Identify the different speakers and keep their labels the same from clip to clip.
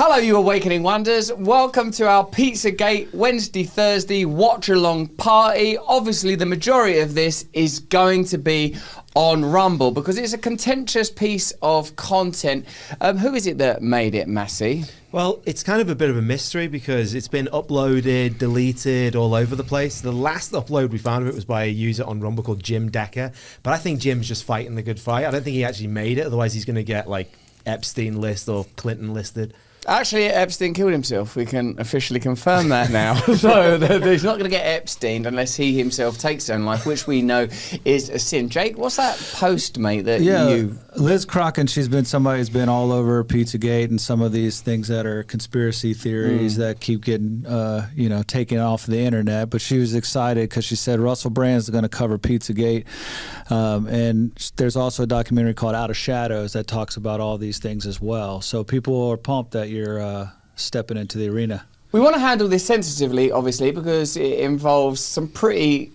Speaker 1: Hello, you Awakening Wonders. Welcome to our Pizzagate Wednesday, Thursday watch-along party. Obviously, the majority of this is going to be on Rumble because it's a contentious piece of content. Who is it that made it, Massey?
Speaker 2: Well, it's kind of a bit of a mystery because it's been uploaded, deleted all over the place. The last upload we found of it was by a user on Rumble called Jim Decker. But I think Jim's just fighting the good fight. I don't think he actually made it. Otherwise, he's going to get like Epstein list or Clinton listed.
Speaker 1: Actually, Epstein killed himself. We can officially confirm that now. So he's not going to get Epstein unless he himself takes his own life, which we know is a sin. Jake, what's that post, mate, that you...
Speaker 3: Liz Crocken, she's been somebody who's been all over Pizzagate and some of these things that are conspiracy theories that keep getting, taken off the internet. But she was excited because she said Russell Brand's going to cover Pizzagate. And there's also a documentary called Out of Shadows that talks about all these things as well. So people are pumped that you're stepping into the arena.
Speaker 1: We want to handle this sensitively, obviously, because it involves some pretty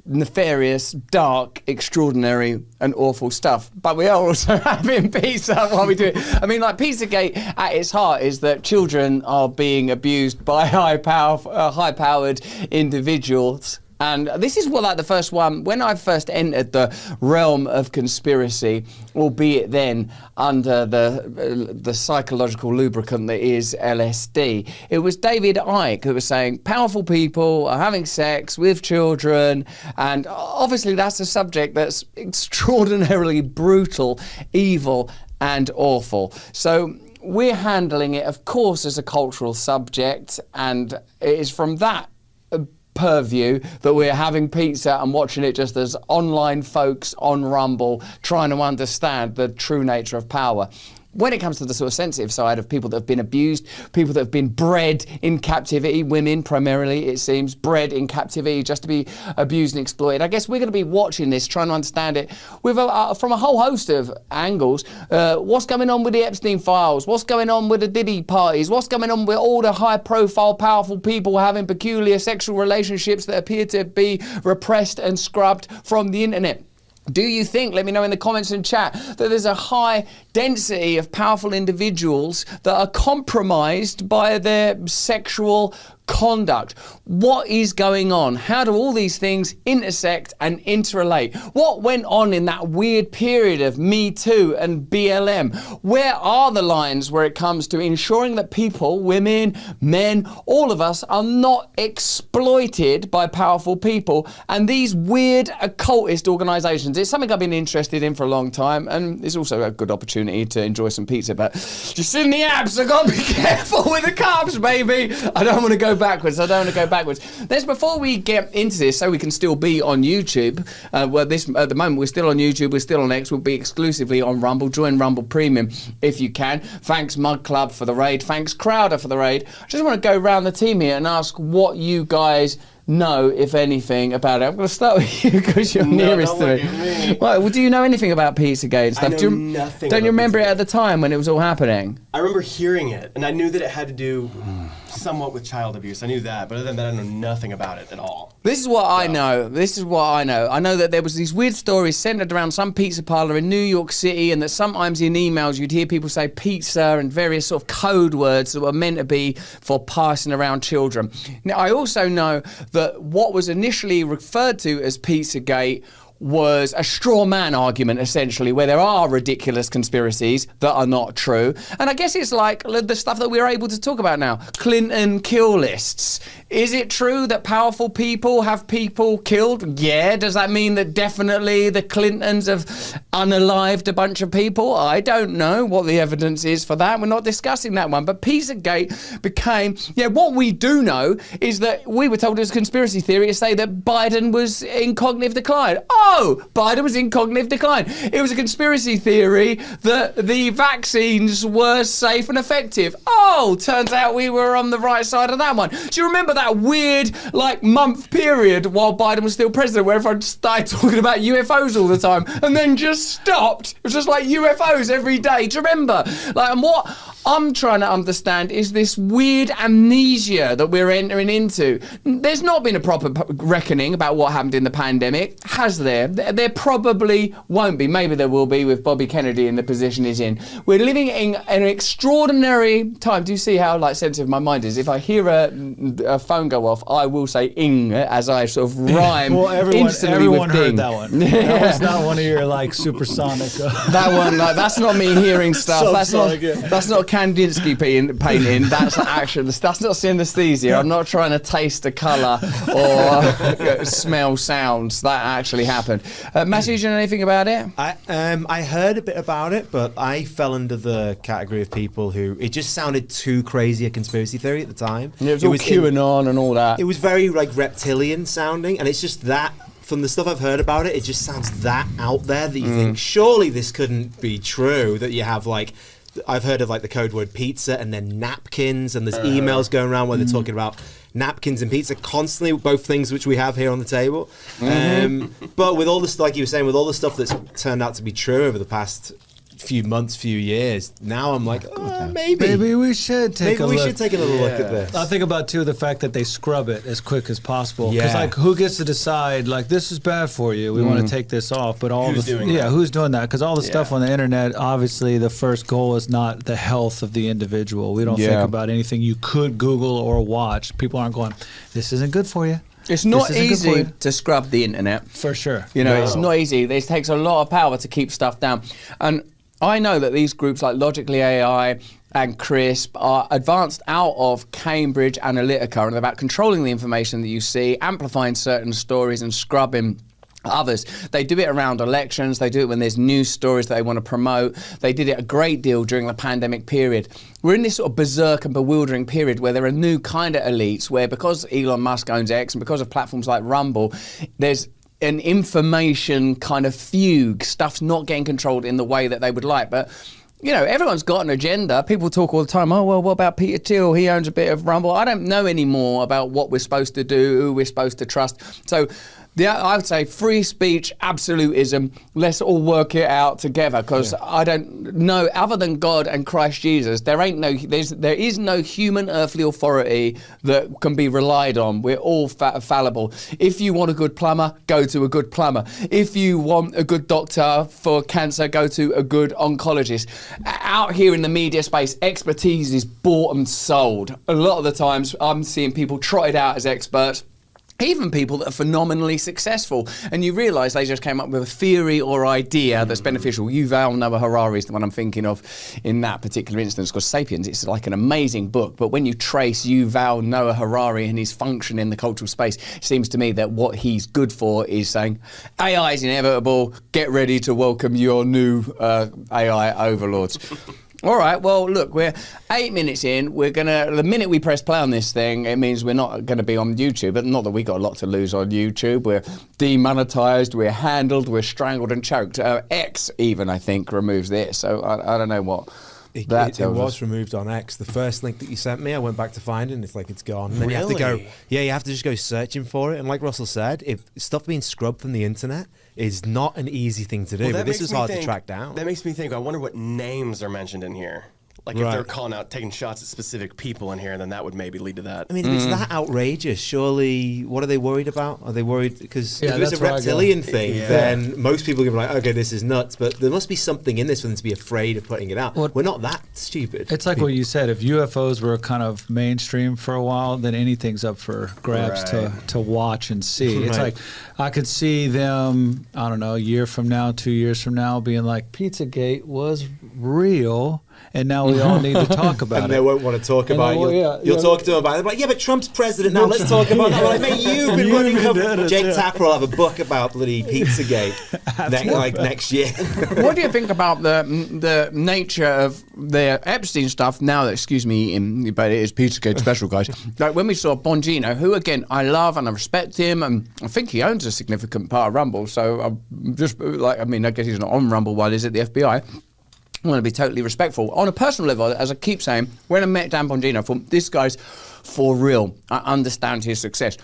Speaker 1: nefarious, dark, extraordinary and awful stuff. But we are also having pizza while we do it. I mean, like, Pizzagate at its heart is that children are being abused by high-powered individuals. And this is what, like, the first one, when I first entered the realm of conspiracy, albeit then under the psychological lubricant that is LSD, it was David Icke who was saying powerful people are having sex with children, and obviously that's a subject that's extraordinarily brutal, evil, and awful. So we're handling it, of course, as a cultural subject, and it is from that purview that we're having pizza and watching it just as online folks on Rumble trying to understand the true nature of power. When it comes to the sort of sensitive side of people that have been abused, people that have been bred in captivity, women primarily, it seems, bred in captivity just to be abused and exploited, I guess we're going to be watching this, trying to understand it with from a whole host of angles. What's going on with the Epstein files? What's going on with the Diddy parties? What's going on with all the high-profile, powerful people having peculiar sexual relationships that appear to be repressed and scrubbed from the internet? Do you think, let me know in the comments and chat, that there's a high density of powerful individuals that are compromised by their sexual conduct? What is going on? How do all these things intersect and interrelate? What went on in that weird period of Me Too and BLM? Where are the lines where it comes to ensuring that people, women, men, all of us are not exploited by powerful people and these weird occultist organizations? It's something I've been interested in for a long time, and it's also a good opportunity to enjoy some pizza, but just in the abs, I gotta be careful with the carbs, baby. I don't want to go backwards. Let's, before we get into this, so we can still be on YouTube, at the moment we're still on YouTube, we're still on X, we'll be exclusively on Rumble. Join Rumble Premium if you can. Thanks Mug Club for the raid, thanks Crowder for the raid. I just want to go around the team here and ask what you guys know, if anything, about it. I'm going to start with you because you're nearest to it. Well, do you know anything about Pizzagate and stuff?
Speaker 4: I know nothing.
Speaker 1: Don't you remember it at the time when it was all happening?
Speaker 4: I remember hearing it, and I knew that it had to do somewhat with child abuse. I knew that, but other than that, I know nothing about it at all.
Speaker 1: This is what I know. I know that there was these weird stories centered around some pizza parlor in New York City, and that sometimes in emails you'd hear people say pizza and various sort of code words that were meant to be for passing around children. Now, I also know that what was initially referred to as Pizzagate was a straw man argument, essentially, where there are ridiculous conspiracies that are not true. And I guess it's like the stuff that we're able to talk about now. Clinton kill lists. Is it true that powerful people have people killed? Yeah. Does that mean that definitely the Clintons have unalived a bunch of people? I don't know what the evidence is for that. We're not discussing that one. But Pizzagate became, what we do know is that we were told it was a conspiracy theory to say that Biden was in cognitive decline. Oh, Biden was in cognitive decline. It was a conspiracy theory that the vaccines were safe and effective. Oh, turns out we were on the right side of that one. Do you remember that weird, month period while Biden was still president where everyone started talking about UFOs all the time and then just stopped? It was just like UFOs every day. Do you remember? And what I'm trying to understand is this weird amnesia that we're entering into. There's not been a proper reckoning about what happened in the pandemic, has there? There probably won't be. Maybe there will be with Bobby Kennedy in the position he's in. We're living in an extraordinary time. Do you see how sensitive my mind is? If I hear a phone go off, I will say "ing" as I sort of rhyme instantly
Speaker 3: everyone
Speaker 1: with
Speaker 3: heard
Speaker 1: ding.
Speaker 3: that one. That was not one of your supersonic.
Speaker 1: That one, that's not me hearing stuff. That's not Kandinsky painting. That's that's not synesthesia. I'm not trying to taste a colour or smell sounds. That actually happened. Matthew, do you know anything about it?
Speaker 2: I heard a bit about it, but I fell under the category of people who it just sounded too crazy a conspiracy theory at the time.
Speaker 1: Yeah, it was QAnon and all that.
Speaker 2: It was very reptilian sounding, and it's just that. From the stuff I've heard about it, it just sounds that out there that you think surely this couldn't be true. That you have I've heard of the code word pizza and then napkins, and there's emails going around where they're talking about napkins and pizza constantly, both things which we have here on the table. But with all this, like you were saying, with all the stuff that's turned out to be true over the past few months, few years, now I'm like, maybe
Speaker 3: we should take a look.
Speaker 2: We should take a little look at this.
Speaker 3: I think about too the fact that they scrub it as quick as possible.
Speaker 2: Yeah.
Speaker 3: Because who gets to decide this is bad for you? We want to take this off. But who's doing that? Because all the stuff on the internet, obviously, the first goal is not the health of the individual. We don't think about anything you could Google or watch. People aren't going, this isn't good for you.
Speaker 1: It's not easy to scrub the internet.
Speaker 3: For sure.
Speaker 1: It's not easy. It takes a lot of power to keep stuff down. And I know that these groups like Logically AI and CRISP are advanced out of Cambridge Analytica and about controlling the information that you see, amplifying certain stories and scrubbing others. They do it around elections. They do it when there's news stories that they want to promote. They did it a great deal during the pandemic period. We're in this sort of berserk and bewildering period where there are new kind of elites where because Elon Musk owns X and because of platforms like Rumble, there's an information kind of fugue. Stuff's not getting controlled in the way that they would like. But, everyone's got an agenda. People talk all the time, oh, well, what about Peter Thiel? He owns a bit of Rumble. I don't know anymore about what we're supposed to do, who we're supposed to trust. So I would say free speech, absolutism, let's all work it out together because I don't know, other than God and Christ Jesus, there is no human earthly authority that can be relied on. We're all fallible. If you want a good plumber, go to a good plumber. If you want a good doctor for cancer, go to a good oncologist. Out here in the media space, expertise is bought and sold. A lot of the times I'm seeing people trotted out as experts. Even people that are phenomenally successful, and you realise they just came up with a theory or idea that's beneficial. Yuval Noah Harari is the one I'm thinking of in that particular instance, because *Sapiens*, it's like an amazing book, but when you trace Yuval Noah Harari and his function in the cultural space, it seems to me that what he's good for is saying, AI is inevitable, get ready to welcome your new AI overlords. All right, well, look, we're 8 minutes in. The minute we press play on this thing, it means we're not going to be on YouTube. But not that we got a lot to lose on YouTube. We're demonetized, we're handled, we're strangled and choked. X even, I think, removes this. So I don't know what that tells us.
Speaker 2: It was removed on X. The first link that you sent me, I went back to find it, and it's gone. And then
Speaker 4: really?
Speaker 2: You have to go, you have to just go searching for it. And like Russell said, if stuff being scrubbed from the internet is not an easy thing to do,
Speaker 4: Well,
Speaker 2: but this is hard to track down.
Speaker 4: That makes me think, I wonder what names are mentioned in here. If they're taking shots at specific people in here, then that would maybe lead to that.
Speaker 2: I mean, if it's that outrageous, surely, what are they worried about? Are they worried? Because if it's a reptilian thing, then most people are going to be like, okay, this is nuts, but there must be something in this for them to be afraid of putting it out. We're not that stupid.
Speaker 3: It's like what you said, if UFOs were kind of mainstream for a while, then anything's up for grabs to watch and see. It's like, I could see them, I don't know, a year from now, 2 years from now, being like, Pizzagate was real. And now we all need to talk about it.
Speaker 2: And they won't want to talk about it. You'll talk to them about it. They're like, but Trump's president now. Let's talk about that. Like, mate, you've been running cover. Jake Tapper will have a book about bloody Pizzagate next year.
Speaker 1: What do you think about the nature of the Epstein stuff now that, excuse me, but it is Pizzagate special, guys. Like when we saw Bongino, who, again, I love and I respect him, and I think he owns a significant part of Rumble. So I'm just I guess he's not on Rumble while he's at the FBI. I want to be totally respectful. On a personal level, as I keep saying, when I met Dan Bongino, I thought, this guy's for real. I understand his success.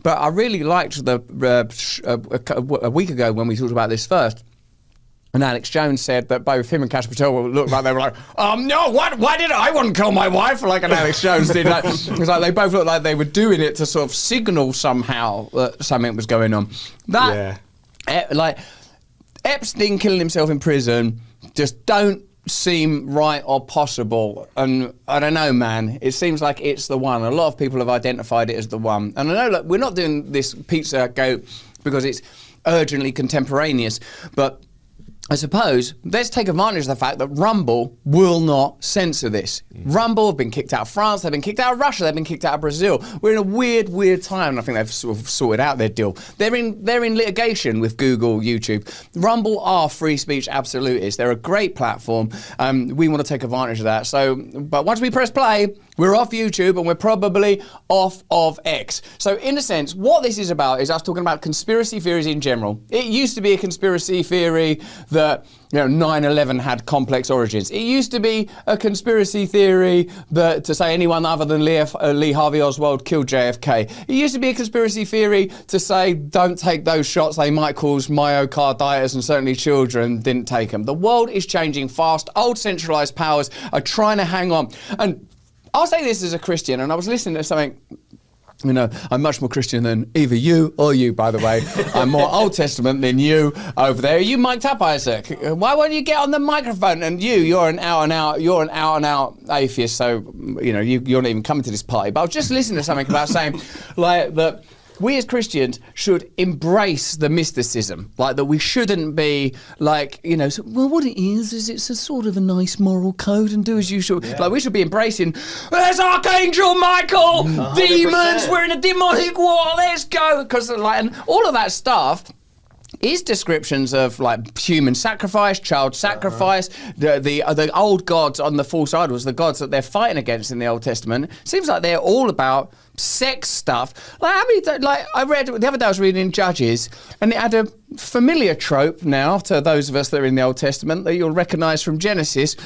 Speaker 1: But I really liked a week ago when we talked about this first, And Alex Jones said that both him and Kash Patel looked like they were like, no, why did I wouldn't kill my wife like an Alex Jones did. Like, it was like they both looked like they were doing it to sort of signal somehow that something was going on. Like Epstein killing himself in prison just don't seem right or possible. And I don't know, man. It seems like it's the one. A lot of people have identified it as the one. And I know, look, we're not doing this Pizzagate because it's urgently contemporaneous, but I suppose let's take advantage of the fact that Rumble will not censor this. Rumble have been kicked out of France, they've been kicked out of Russia, they've been kicked out of Brazil. We're in a weird time, and I think they've sort of sorted out their deal. They're in litigation with Google, YouTube. Rumble are free speech absolutists. They're a great platform. We want to take advantage of that. But once we press play, we're off YouTube and we're probably off of X. So in a sense, what this is about is us talking about conspiracy theories in general. It used to be a conspiracy theory that 9/11 had complex origins. It used to be a conspiracy theory that to say anyone other than Lee Harvey Oswald killed JFK. It used to be a conspiracy theory to say don't take those shots, they might cause myocarditis, and certainly children didn't take them. The world is changing fast. Old centralized powers are trying to hang on. And I'll say this as a Christian, and I was listening to something. I'm much more Christian than either you or you, by the way. I'm more Old Testament than you over there. Are you mic'd up, Isaac? Why won't you get on the microphone? And you're an out and out atheist, so you're not even coming to this party. But I was just listening to something about saying like that we as Christians should embrace the mysticism, like that we shouldn't be like, what it is it's a sort of a nice moral code and do as you should. Yeah. Like we should be embracing, there's Archangel Michael, 100%. Demons, we're in a demonic war, let's go. Because and all of that stuff is descriptions of like human sacrifice, child sacrifice. The old gods on the false idols, the gods that they're fighting against in the Old Testament, seems like they're all about sex stuff. I read the other day, I was reading in Judges, and it had a familiar trope now to those of us that are in the Old Testament that you'll recognise from Genesis.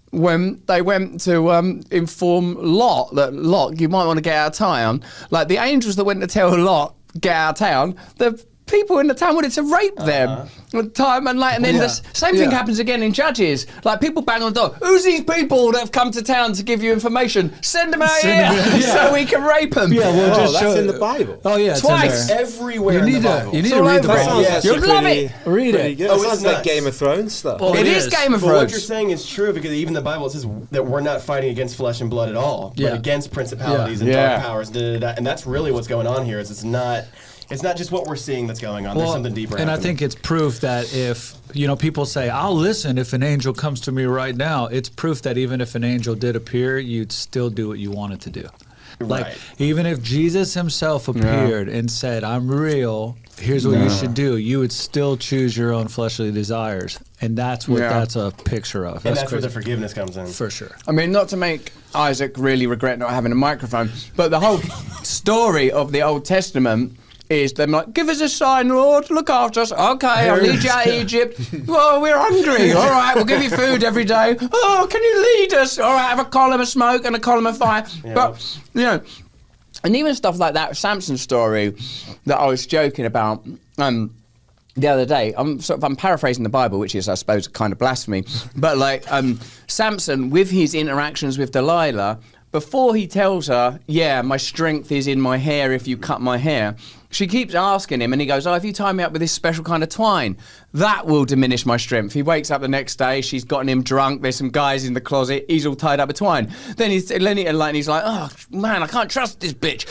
Speaker 1: When they went to inform Lot that Lot, you might want to get out of town. Like the angels that went to tell Lot, get out of town, the people in the town wanted to rape them at the time, and then the same thing happens again in Judges. Like people bang on the door. Who's these people that have come to town to give you information? Send them out here so we can rape them.
Speaker 3: Yeah, we'll just
Speaker 2: that's
Speaker 3: show
Speaker 2: in the Bible.
Speaker 3: Oh yeah,
Speaker 1: twice,
Speaker 4: everywhere. You need
Speaker 3: to read the Bible.
Speaker 1: You'd love it.
Speaker 3: Read it.
Speaker 2: It sounds like Game of Thrones stuff.
Speaker 1: Well, it is Game of Thrones.
Speaker 4: But what you're saying is true, because even the Bible says that we're not fighting against flesh and blood at all, but against principalities and dark powers. And that's really what's going on here. Is it's not just what we're seeing that's going on. There's something deeper.
Speaker 3: And happening. I think it's proof that if, people say, I'll listen if an angel comes to me right now, it's proof that even if an angel did appear, you'd still do what you wanted to do.
Speaker 4: Right.
Speaker 3: Like, even if Jesus himself appeared and said, I'm real, here's what you should do, you would still choose your own fleshly desires. And that's what that's a picture of.
Speaker 4: And that's where the forgiveness comes in.
Speaker 3: For sure.
Speaker 1: I mean, not to make Isaac really regret not having a microphone, but the whole story of the Old Testament is them like, give us a sign, Lord, look after us. Okay, I'll lead you out of Egypt. Well, we're hungry. All right, we'll give you food every day. Oh, can you lead us? All right, have a column of smoke and a column of fire. Yeah. But, and even stuff like that Samson story that I was joking about the other day, I'm paraphrasing the Bible, which is, I suppose, kind of blasphemy. But Samson, with his interactions with Delilah, before he tells her, my strength is in my hair if you cut my hair, she keeps asking him, and he goes, if you tie me up with this special kind of twine, that will diminish my strength. He wakes up the next day, she's gotten him drunk, there's some guys in the closet, he's all tied up with twine. Then he's like, oh, man, I can't trust this bitch.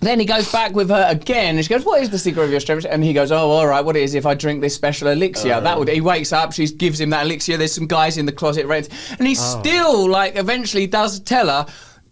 Speaker 1: Then he goes back with her again, and she goes, what is the secret of your strength? And he goes, oh, all right, what it is if I drink this special elixir? He wakes up, she gives him that elixir, there's some guys in the closet, and he still, eventually does tell her,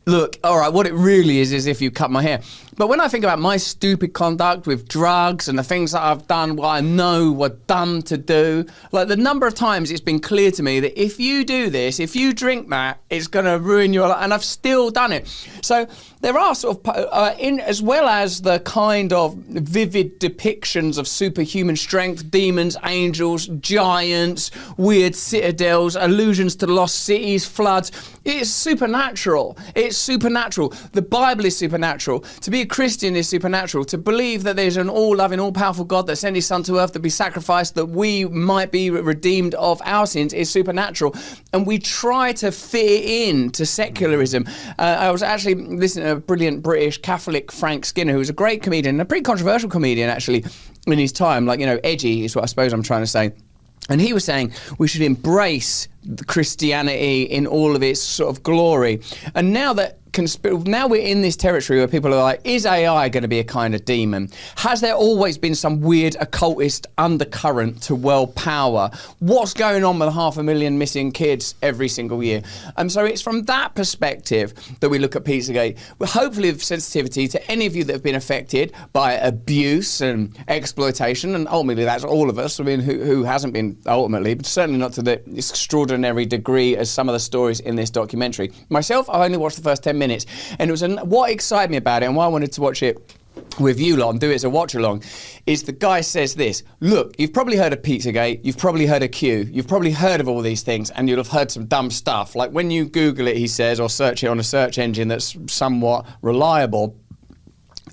Speaker 1: look, all right, what it really is if you cut my hair. But when I think about my stupid conduct with drugs and the things that I've done, what I know were dumb to do, the number of times it's been clear to me that if you do this, if you drink that, it's going to ruin your life, and I've still done it. So there are sort of, as well as the kind of vivid depictions of superhuman strength, demons, angels, giants, weird citadels, allusions to lost cities, floods. It's supernatural. It's it's supernatural. The Bible is supernatural. To be a Christian is supernatural. To believe that there's an all-loving, all-powerful God that sent his son to earth to be sacrificed that we might be redeemed of our sins is supernatural. And we try to fit it in to secularism. I was actually listening to a brilliant British Catholic Frank Skinner, who was a great comedian, a pretty controversial comedian actually in his time, like, edgy is what I suppose I'm trying to say. And he was saying we should embrace Christianity in all of its sort of glory. And now that now we're in this territory where people are like, is AI going to be a kind of demon? Has there always been some weird occultist undercurrent to world power? What's going on with 500,000 missing kids every single year? And so it's from that perspective that we look at Pizzagate. Well, hopefully with sensitivity to any of you that have been affected by abuse and exploitation, and ultimately that's all of us. I mean, who hasn't been ultimately, but certainly not to the extraordinary degree as some of the stories in this documentary. Myself, I only watched the first 10 minutes. And it was what excited me about it and why I wanted to watch it with you lot and do it as a watch along is the guy says this: look, you've probably heard of Pizzagate, you've probably heard of Q, you've probably heard of all these things, and you'll have heard some dumb stuff. Like when you Google it, he says, or search it on a search engine that's somewhat reliable,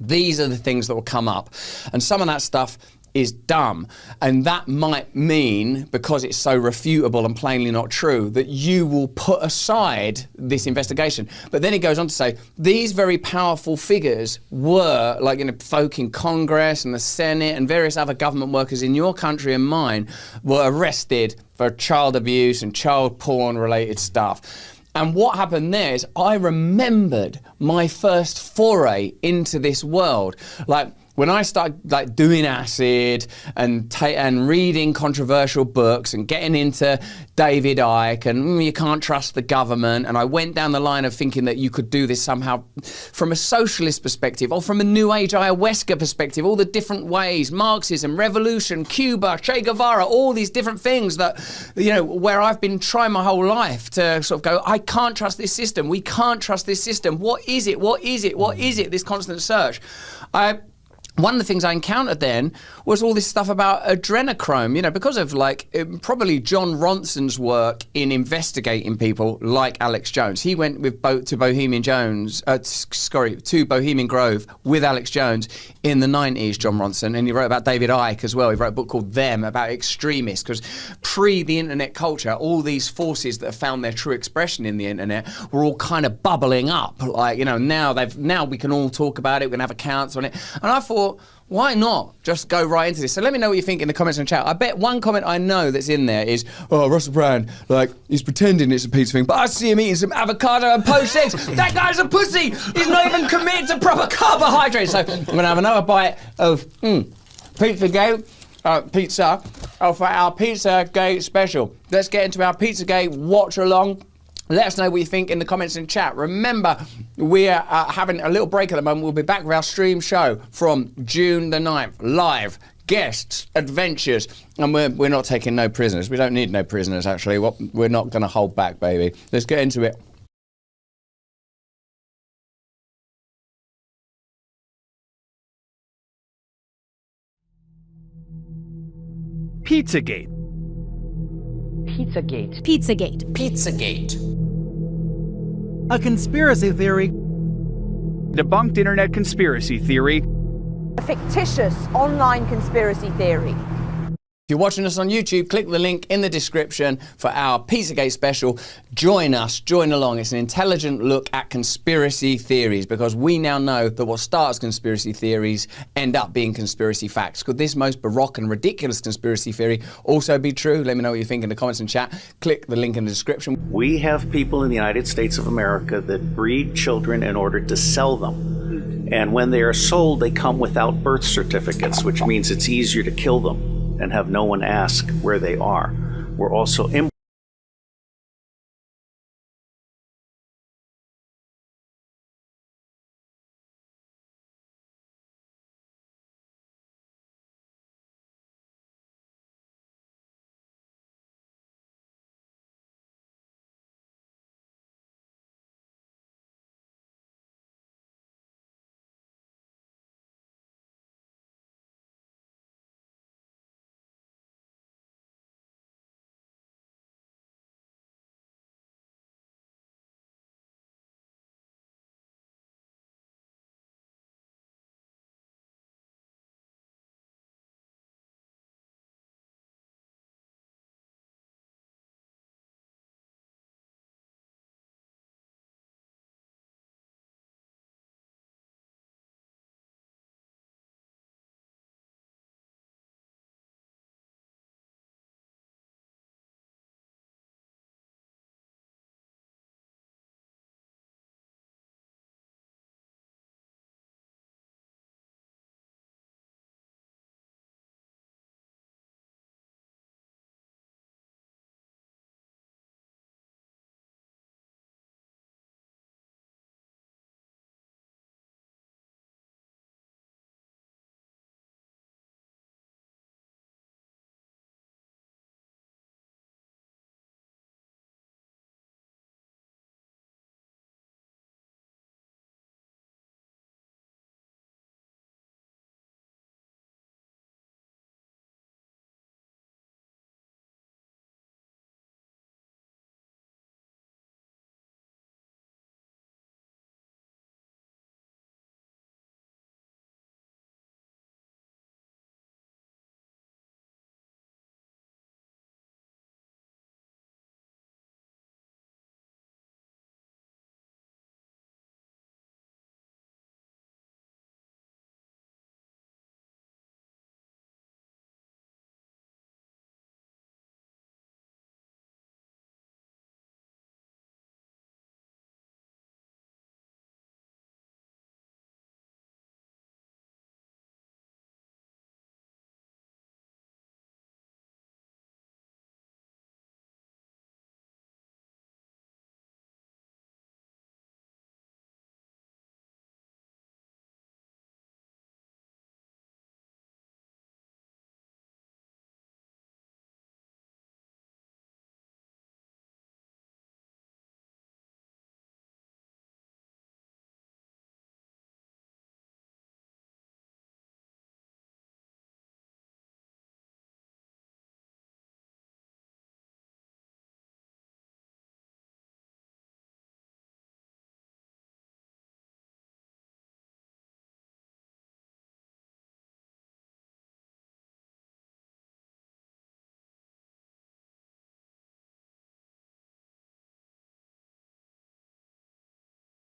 Speaker 1: these are the things that will come up. And some of that stuff is dumb, and that might mean, because it's so refutable and plainly not true, that you will put aside this investigation. But then he goes on to say these very powerful figures were, like, folk in Congress and the Senate and various other government workers in your country and mine were arrested for child abuse and child porn related stuff. And what happened there is I remembered my first foray into this world. Like, when I started doing acid and reading controversial books and getting into David Icke and you can't trust the government, and I went down the line of thinking that you could do this somehow from a socialist perspective or from a New Age ayahuasca perspective, all the different ways, Marxism, revolution, Cuba, Che Guevara, all these different things that, where I've been trying my whole life to sort of go, I can't trust this system. We can't trust this system. What is it? What is it? What is it? This constant search. One of the things I encountered then was all this stuff about adrenochrome, because of probably John Ronson's work in investigating people like Alex Jones. He went to Bohemian Grove with Alex Jones in the 90s, John Ronson, and he wrote about David Icke as well. He wrote a book called Them about extremists, because pre the internet culture, all these forces that have found their true expression in the internet were all kind of bubbling up. Now we can all talk about it, we can have accounts on it. And I thought, why not just go right into this? So let me know what you think in the comments and chat. I bet one comment I know that's in there is, Russell Brand, he's pretending it's a pizza thing, but I see him eating some avocado and poached eggs. That guy's a pussy. He's not even committed to proper carbohydrates. So I'm going to have another bite of Pizzagate pizza for our Pizzagate special. Let's get into our Pizzagate watch along. Let us know what you think in the comments and chat. Remember, we are having a little break at the moment. We'll be back with our stream show from June the 9th. Live, guests, adventures. And we're not taking no prisoners. We don't need no prisoners, actually. We're not going to hold back, baby. Let's get into it.
Speaker 5: Pizzagate.
Speaker 6: Pizzagate.
Speaker 7: Pizzagate.
Speaker 6: Pizzagate.
Speaker 5: A conspiracy theory. Debunked internet conspiracy theory.
Speaker 8: A fictitious online conspiracy theory.
Speaker 1: If you're watching us on YouTube, click the link in the description for our Pizzagate special. Join us, join along. It's an intelligent look at conspiracy theories, because we now know that what starts conspiracy theories end up being conspiracy facts. Could this most baroque and ridiculous conspiracy theory also be true? Let me know what you think in the comments and chat. Click the link in the description.
Speaker 9: We have people in the United States of America that breed children in order to sell them. And when they are sold, they come without birth certificates, which means it's easier to kill them and have no one ask where they are. We're also